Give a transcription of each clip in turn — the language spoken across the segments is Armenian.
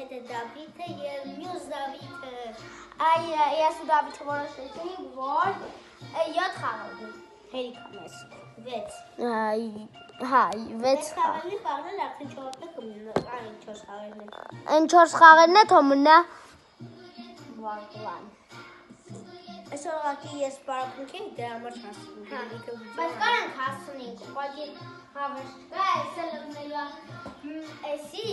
հետ է Դավիթը եւ մյուս Դավիթը։ Այ ես ու Դավիթը որոշեցինք, որ 7 խաղալ հերիքան ես։ 6։ Հա, 6 խաղալի բաղնել արդեն 4-ը կմնա, այն 4 խաղերն է։ Այն 4 խաղերն է, թոմնա։ Վաղվան։ Այսօր ուղղակի ես պարապմունքենք դրա համար չհասնում։ Բայց կարանք հասնենք, ուղղակի հավես չկա, այս էլ լնելու էսի,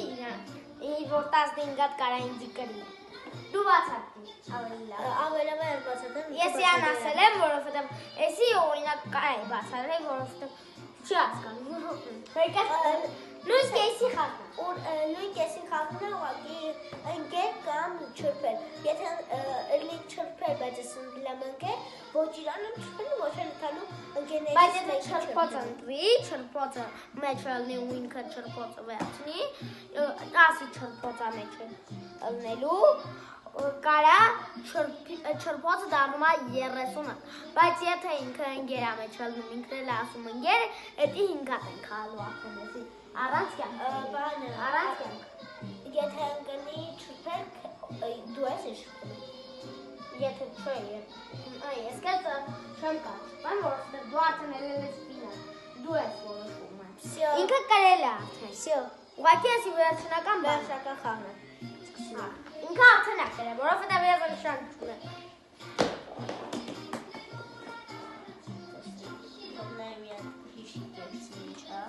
որ 15 հատ կարա ինձ կրի։ Դու բացատի, ավելի լավ։ Ավելավա ես բացատեմ։ Ես յան ասել եմ, որովհետև էսի օրինակ կարա է բացատրել, որովհետև չի հասկանում։ Նույն կեսի խաղն է։ Նույն կեսի խաղն է ուղղակի ընկեր կամ չրփել։ Եթե ըլլիկ չրփել, բայց ես ընդլամ ընկեր, ոչ իրանում չրփել, ոչ էլ ընդհանու ընկերներից բայց եթե չրփոցը ընտրի, չրփոցը մեջ ելնի ու ինքը չրփոցը վերցնի, 10-ի չրփոցը մեջ ելնելու, կարա չրփոցը դառնում է 30-ը, բայց եթե ինքը ընկերա մեջ ելնում, ինքն էլ ասում ընկեր, էդի 5 հատ են խաղալու արդեն էսի, առանց կյանք, եթե ընկնի չրփել, դու ես շփել։ Եթե չէ, ես կեծը չեմ կարծում, որովհետև դու արդեն ելել ես պինը, դու ես որոշում եմ։ Ինքը կրել է արդեն։ Ուղղակի եսի վերջնական խաղն է։ Ինքը արդեն է կրել, որովհետև ես նշան չունեմ։ Թողնեմ միան հիշի կերսի ինչա։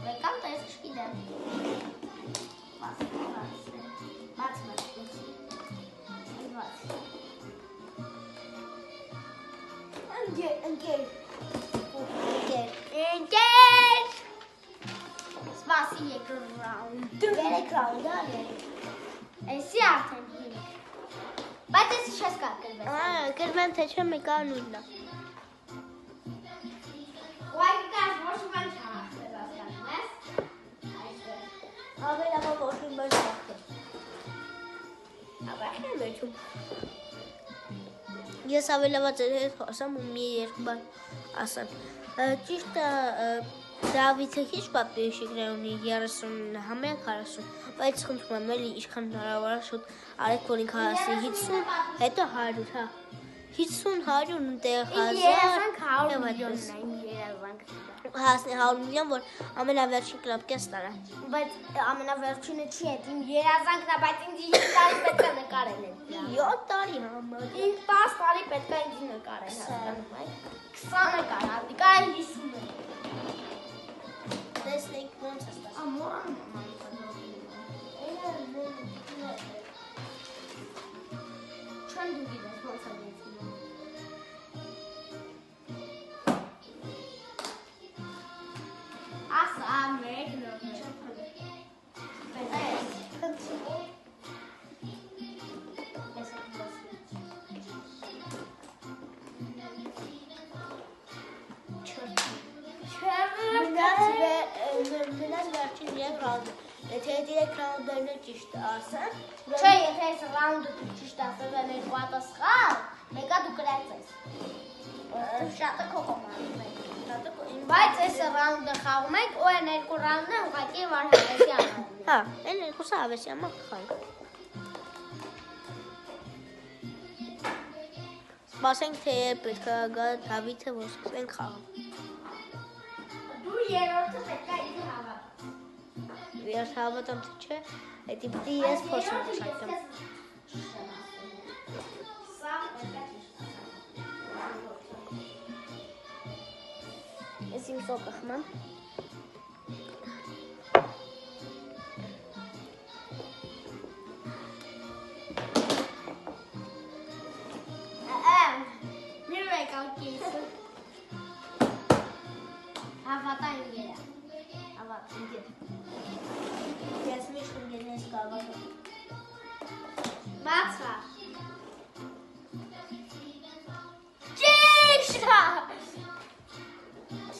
Եկամ տես չգիտեմ։ Բաց Ընկեր։ Սպասի երկրորդ ռաունդ։ 3 ռաունդ է։ Էսի արդեն 5։ Բայց էսի չես կարկրվես։ Կրվեմ թե չեմ եկա նույնն է։ Ուղղակի կաս ոչ բան չհաղթել հասկանում ես։ Այստեղ։ Ավելավա ոչ մի բան չհաղթել։ Ավաղ եմ վերջում։ Ես ավելավա ձեր հետ խոսամ ու մի երկու բան ասեմ։ Ճիշտ է Դավիթը քիչ պատվիշիկներ ունի 30 համեն 40, բայց խնդրում եմ էլի ինչքան հնարավոր է շուտ արեք որ ինքը հասնի 50, հետո 100, հա։ 50, 100 ընդեղ 1000 հասնի 100 միլիոն, որ ամենավերջին կլապկես տարա։ Բայց ամենավերջինը չի էդ, իմ երազանքն է, բայց ինձ 5 տարի պետք է նկարել է։ 7 տարի համար։ 10 տարի պետք է ինձ նկարել, հասկանում եք։ 20 կարա, կարա 50-ը։ Տեսնենք ոնց է ստացվում։ Ամորան չեմ դու գիտես ոնց է դեցնում։ Ասա մեկ նորմալ։ Մնաց վերջին 3 ռաունդը, եթե 3 ռաունդերն է ճիշտ ասեմ։ Չէ, եթե այս ռաունդը դու ճիշտ ասել են 2 հատ սխալ, մեկը դու կրած ես։ Շատը քո կոմանդն է։ Բայց այս ռաունդը խաղում եք, ու այն 2 ռաունդը ուղղակի Վարդանեսի անունն է։ Հա, այն 2-ը հավեսի համար կխաղանք։ Սպասենք թե պետք է գա Դավիթը, որ սկսենք խաղալ։ Դու երրորդը պետք է ինձ հավատաս։ Ես հավատամ թե չէ, էդի պիտի ես փորձեմ շակեմ։ Սա պետք է ճիշտ Ես իմ սոկը խմեմ։ Մի եկալ կիսը։ Հավատա իմ գերա։ Հավատ իմ գեր։ Ես միշտ ընկերներս կհավատամ։ Բացա։ Ճիշտ է։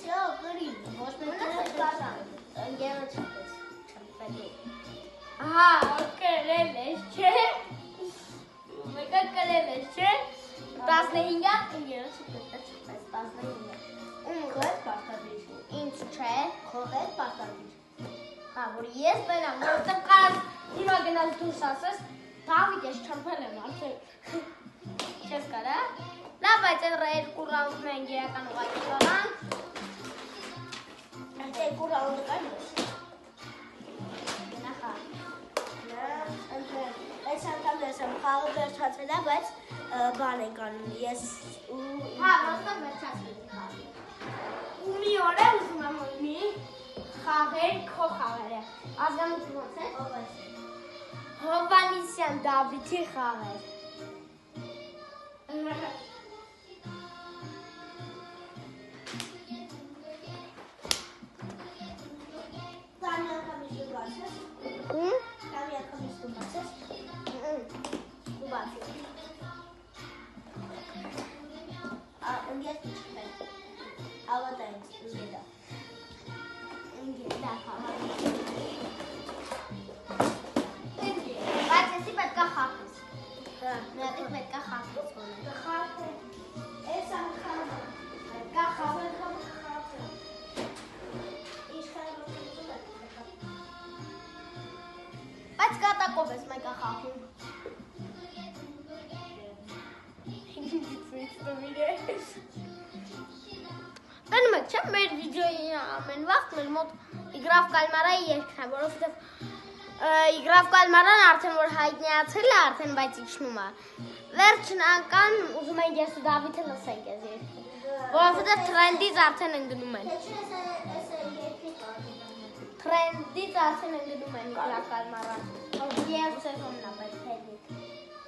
Շո, գրի, ոչ մեկ ընկերը չպես, չպետի։ Ահա, կրել ես, չէ։ Մեկը կրել ես, չէ։ 15-ը երես չպետք 15-ը։ Քո պարտադիր։ Ինձ չէ։ Քո հետ պարտադիր։ Հա, որ ես բերամ, որովհետև կարաս հիմա գնալ դուրս ասես, Դավիթ ես չրփել եմ արդեն։ Չես կարա։ Լավ, բայց այդ երկու ռաունդ մենք իրական ուղղակի տանանք։ Այդ երկու ռաունդը կան։ Նախա։ Այս անգամ ես խաղը վերջացել է, բայց բան ենք անում ես ու Հա, ոստով վերջացրեցի խաղը։ Ու մի օր է ուզում եմ ունի խաղեր, քո խաղերը։ Ազգանություն ոնց է։ ով է։ Հովանիսյան Դավիթի խաղեր։ Տանի անգամ իսկ բացես։ Ում։ Տանի անգամ իսկ բացես։ Ու բացի։ Ես չփեմ։ Ավատա ինձ ուզեդա։ Ինձ դա խաղը։ Բայց եսի պետք է խաղես։ Հա, Մենք պետք է խաղես ոնը։ խաղը։ Այս անգամ Պետք է խաղել խաղը։ իշխանություն է։ Բայց կատակով ես մենք խաղում։ Տանում եք, չէ՞, մեր վիդեոյի ամեն վաղ մեր մոտ Իգրավ Կալմարայի երգն է, որովհետև Իգրավ Կալմարան արդեն որ հայտնիացել է արդեն, բայց իջնում է։ Վերջին անգամ ուզում ենք ես ու Դավիթը լսենք այս երգը, որովհետև թրենդից արդեն ընկնում են։ Թրենդից արդեն ընկնում են Իգրավ Կալմարան։ Եվ սեզոնն է, բայց հետնիկ։